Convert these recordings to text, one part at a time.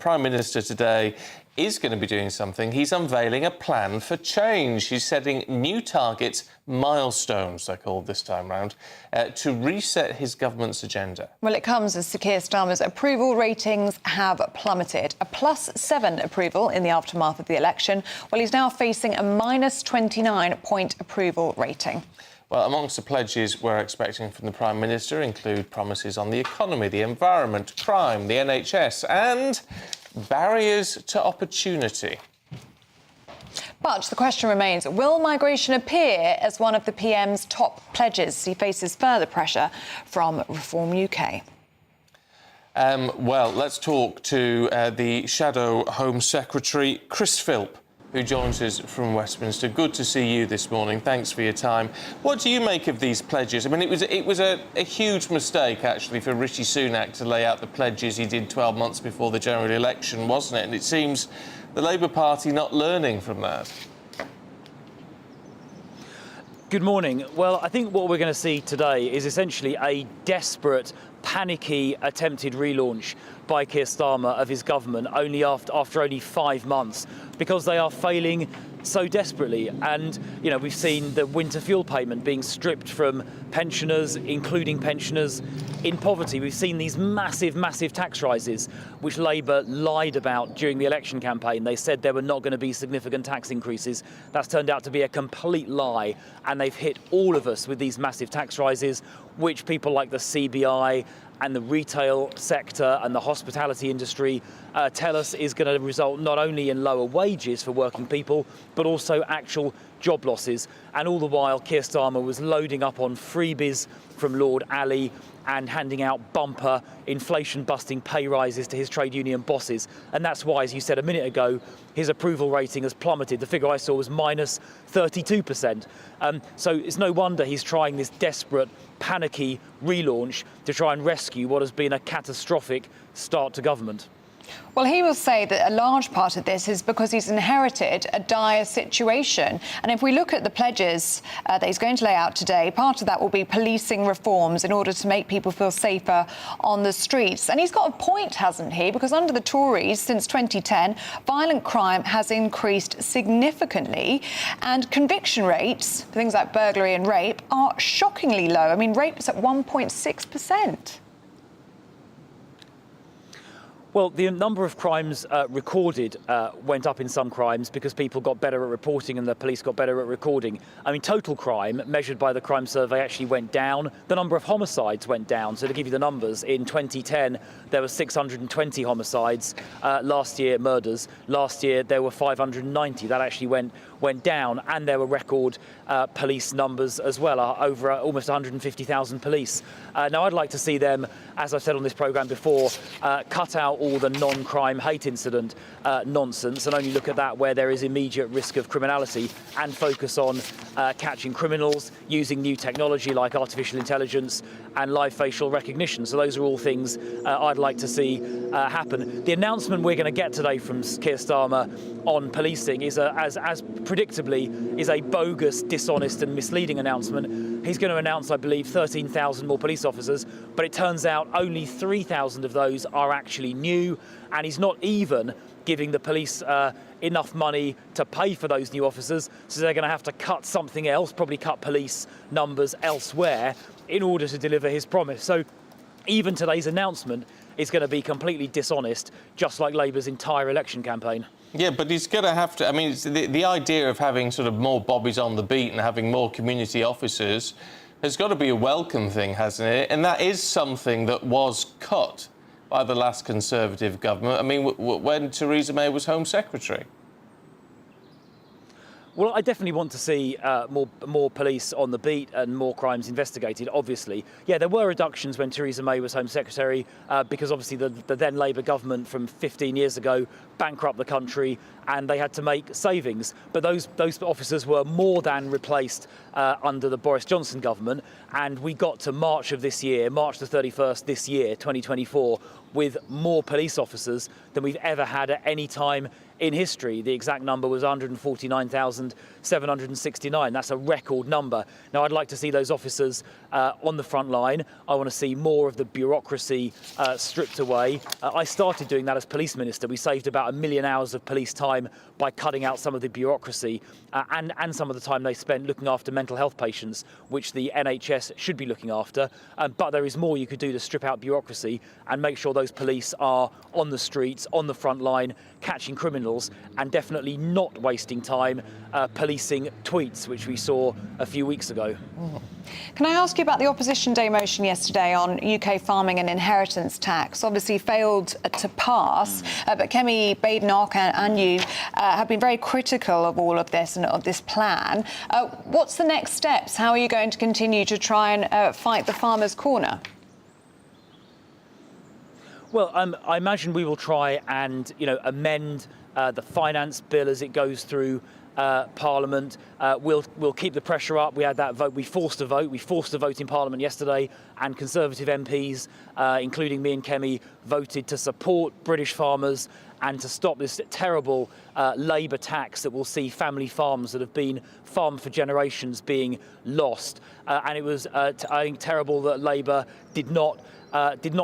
Prime Minister today is going to be doing something. He's unveiling a plan for change. He's setting new targets, milestones they're called this time round, to reset his government's agenda. Well, it comes as Sir Keir Starmer's approval ratings have plummeted. A +7 approval in the aftermath of the election, while he's now facing a -29-point approval rating. Well, amongst the pledges we're expecting from the Prime Minister include promises on the economy, the environment, crime, the NHS and barriers to opportunity. But the question remains, will migration appear as one of the PM's top pledges? He faces further pressure from Reform UK. Well, let's talk to the Shadow Home Secretary, Chris Philp, who joins us from Westminster. Good to see you this morning. Thanks for your time. What do you make of these pledges? I mean, it was a huge mistake, actually, for Rishi Sunak to lay out the pledges he did 12 months before the general election, wasn't it? And it seems the Labour Party not learning from that. Good morning. Well, I think what we're going to see today is essentially a desperate, panicky attempted relaunch by Keir Starmer of his government after only 5 months, because they are failing so desperately. And, you know, we've seen the winter fuel payment being stripped from pensioners, including pensioners in poverty. We've seen these massive, massive tax rises, which Labour lied about during the election campaign. They said there were not going to be significant tax increases. That's turned out to be a complete lie. And they've hit all of us with these massive tax rises, which people like the CBI and the retail sector and the hospitality industry tell us is going to result not only in lower wages for working people, but also actual job losses. And all the while, Keir Starmer was loading up on freebies from Lord Ali and handing out bumper inflation-busting pay rises to his trade union bosses. And that's why, as you said a minute ago, his approval rating has plummeted. The figure I saw was -32%. So it's no wonder he's trying this desperate, panicky relaunch to try and rescue what has been a catastrophic start to government. Well, he will say that a large part of this is because he's inherited a dire situation. And if we look at the pledges that he's going to lay out today, part of that will be policing reforms in order to make people feel safer on the streets. And he's got a point, hasn't he? Because under the Tories, since 2010, violent crime has increased significantly. And conviction rates for things like burglary and rape are shockingly low. I mean, rape is at 1.6%. Well, the number of crimes recorded went up in some crimes because people got better at reporting and the police got better at recording. I mean, total crime, measured by the crime survey, actually went down. The number of homicides went down. So to give you the numbers, in 2010, there were 620 homicides. Last year, murders. Last year, there were 590. That actually went down. And there were record police numbers as well, over almost 150,000 police. Now, I'd like to see them, as I've said on this programme before, cut out all the non-crime hate incident nonsense and only look at that where there is immediate risk of criminality and focus on catching criminals using new technology like artificial intelligence and live facial recognition. So those are all things I'd like to see happen. The announcement we're going to get today from Keir Starmer on policing is, as predictably, is a bogus, dishonest and misleading announcement. He's going to announce, I believe, 13,000 more police officers, but it turns out only 3,000 of those are actually new, and he's not even giving the police enough money to pay for those new officers, so they're going to have to cut something else, probably cut police numbers elsewhere, in order to deliver his promise. So even today's announcement is going to be completely dishonest, just like Labour's entire election campaign. Yeah, but he's going to have to... I mean, it's the idea of having sort of more bobbies on the beat and having more community officers has got to be a welcome thing, hasn't it? And that is something that was cut by the last Conservative government. I mean, when Theresa May was Home Secretary. Well, I definitely want to see more police on the beat and more crimes investigated, obviously. Yeah, there were reductions when Theresa May was Home Secretary because obviously the then Labour government from 15 years ago bankrupt the country and they had to make savings. But those officers were more than replaced under the Boris Johnson government. And we got to March of this year, March the 31st this year, 2024, with more police officers than we've ever had at any time in history. The exact number was 149,769. That's a record number. Now, I'd like to see those officers on the front line. I want to see more of the bureaucracy stripped away. I started doing that as police minister. We saved about 1 million hours of police time by cutting out some of the bureaucracy and some of the time they spent looking after mental health patients, which the NHS should be looking after. But there is more you could do to strip out bureaucracy and make sure those police are on the streets, on the front line, catching criminals, and definitely not wasting time policing tweets, which we saw a few weeks ago. Can I ask you about the Opposition Day motion yesterday on UK farming and inheritance tax? Obviously failed to pass, but Kemi Badenoch and you have been very critical of all of this and of this plan. What's the next steps? How are you going to continue to try and fight the farmers' corner? Well, I imagine we will try and, amend the finance bill as it goes through Parliament. We'll keep the pressure up. We had that vote. We forced a vote. We forced a vote in Parliament yesterday, and Conservative MPs, including me and Kemi, voted to support British farmers and to stop this terrible Labour tax that will see family farms that have been farmed for generations being lost. And it was, I think, terrible that Labour did not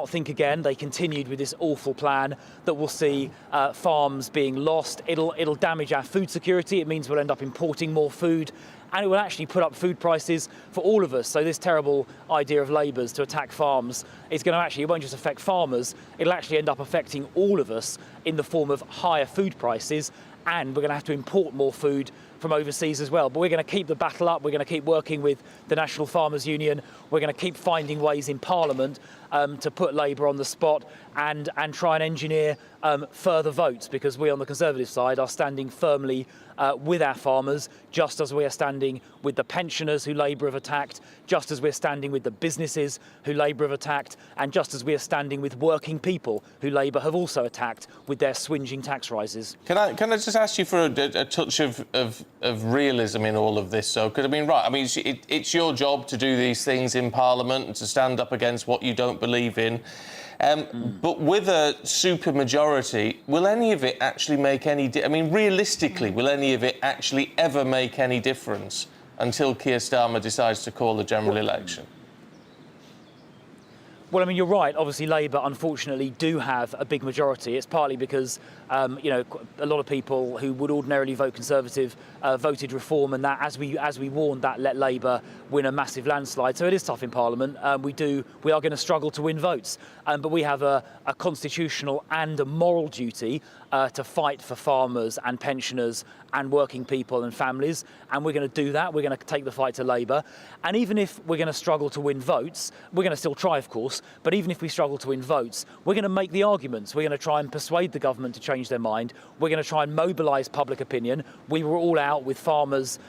think again. They continued with this awful plan that will see farms being lost. It'll damage our food security. It means we'll end up importing more food, and it will actually put up food prices for all of us. So this terrible idea of Labour's to attack farms is going to actually, it won't just affect farmers, it'll actually end up affecting all of us in the form of higher food prices, and we're going to have to import more food from overseas as well. But we're going to keep the battle up. We're going to keep working with the National Farmers Union. We're going to keep finding ways in Parliament to put Labour on the spot and try and engineer further votes, because we on the Conservative side are standing firmly with our farmers, just as we are standing with the pensioners who Labour have attacked, just as we're standing with the businesses who Labour have attacked, and just as we are standing with working people who Labour have also attacked with their swinging tax rises. Can I just ask you for a touch of realism in all of this? So, because it's your job to do these things in Parliament and to stand up against what you don't believe in. But with a supermajority, will any of it actually make any... realistically, will any of it actually ever make any difference until Keir Starmer decides to call a general election? Well, you're right. Obviously, Labour, unfortunately, do have a big majority. It's partly because, a lot of people who would ordinarily vote Conservative voted Reform, and that, as we warned, that let Labour win a massive landslide. So it is tough in Parliament. We are going to struggle to win votes, but we have a constitutional and a moral duty to fight for farmers and pensioners and working people and families, and we're going to do that. We're going to take the fight to Labour, and even if we're going to struggle to win votes, we're going to still try, of course, but even if we struggle to win votes, we're going to make the arguments. We're going to try and persuade the government to change their mind. We're going to try and mobilise public opinion. We were all out with farmers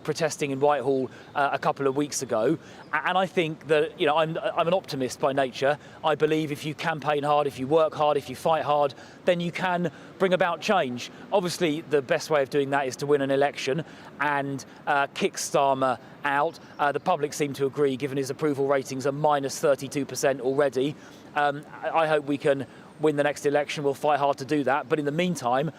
protesting in Whitehall a couple of weeks ago, and I think that, I'm an optimist by nature. I believe if you campaign hard, if you work hard, if you fight hard, then you can bring about change. Obviously, the best way of doing that is to win an election and kick Starmer out. The public seem to agree, given his approval ratings are minus 32% already. I hope we can win the next election. We'll fight hard to do that. But in the meantime,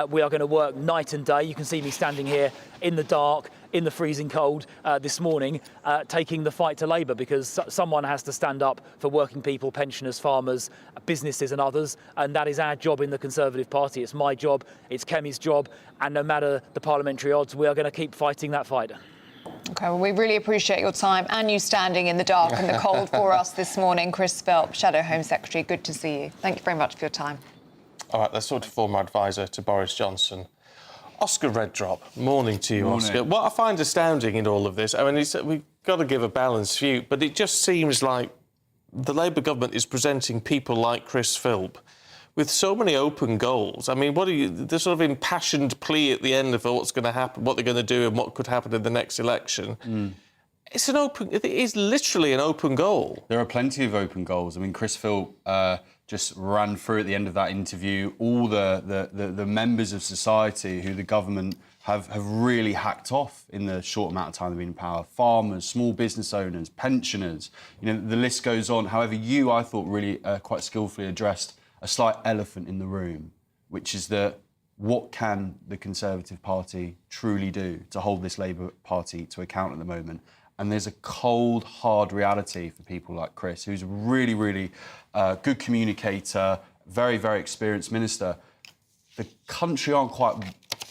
we are going to work night and day. You can see me standing here in the dark, in the freezing cold this morning, taking the fight to Labour, because someone has to stand up for working people, pensioners, farmers, businesses and others, and that is our job in the Conservative Party. It's my job, it's Kemi's job, and no matter the parliamentary odds, we are going to keep fighting that fight. OK, well, we really appreciate your time and you standing in the dark and the cold for us this morning. Chris Philp, Shadow Home Secretary, good to see you. Thank you very much for your time. All right, let's sort of former advisor to Boris Johnson. Oscar Reddrop, morning to you, Morning. Oscar. What I find astounding in all of this, we've got to give a balanced view, but it just seems like the Labour government is presenting people like Chris Philp with so many open goals. The sort of impassioned plea at the end of what's going to happen, what they're going to do and what could happen in the next election. It is literally an open goal. There are plenty of open goals. Chris Philp just ran through at the end of that interview all the members of society who the government have really hacked off in the short amount of time they've been in power. Farmers, small business owners, pensioners, the list goes on. However, I thought really quite skillfully addressed a slight elephant in the room, which is that what can the Conservative Party truly do to hold this Labour Party to account at the moment? And there's a cold, hard reality for people like Chris, who's a really, really good communicator, very, very experienced minister. The country aren't quite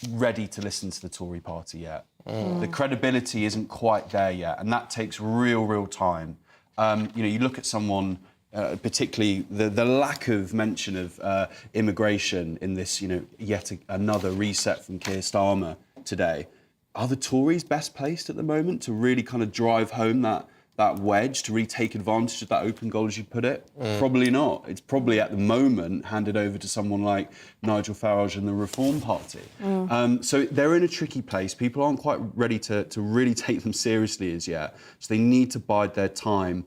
ready to listen to the Tory party yet. The credibility isn't quite there yet, and that takes real, real time. You look at someone, particularly the lack of mention of immigration in this, yet another reset from Keir Starmer today. Are the Tories best placed at the moment to really kind of drive home that wedge, to really take advantage of that open goal, as you put it? Probably not. It's probably at the moment handed over to someone like Nigel Farage and the Reform Party. So they're in a tricky place. People aren't quite ready to really take them seriously as yet. So they need to bide their time.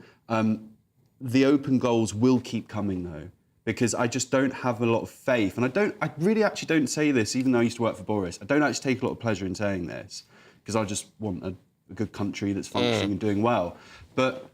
The open goals will keep coming, though, because I just don't have a lot of faith. And I really actually don't say this, even though I used to work for Boris. I don't actually take a lot of pleasure in saying this, because I just want a good country that's functioning and doing well. But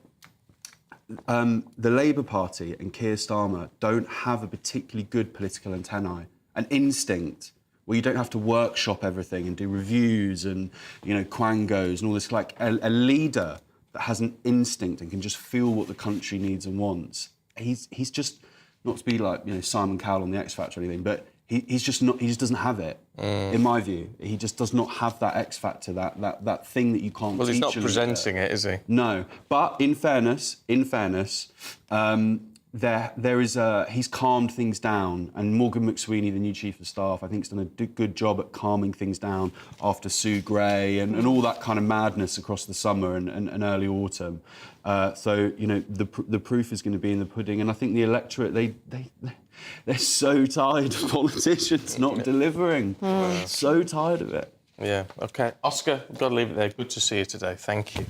the Labour Party and Keir Starmer don't have a particularly good political antennae, an instinct where you don't have to workshop everything and do reviews and, quangos and all this, like a leader that has an instinct and can just feel what the country needs and wants. He's just, not to be like, Simon Cowell on The X Factor or anything, but he just doesn't have it, in my view. He just does not have that X Factor, that thing that you can't teach. Well, he's not presenting it, is he? No. But in fairness, there is he's calmed things down, and Morgan McSweeney, the new chief of staff, I think has done a good job at calming things down after Sue Gray and all that kind of madness across the summer and early autumn. So the proof is going to be in the pudding, and I think the electorate they're so tired of politicians not delivering. So tired of it. Yeah. OK. Oscar, we've got to leave it there. Good to see you today. Thank you.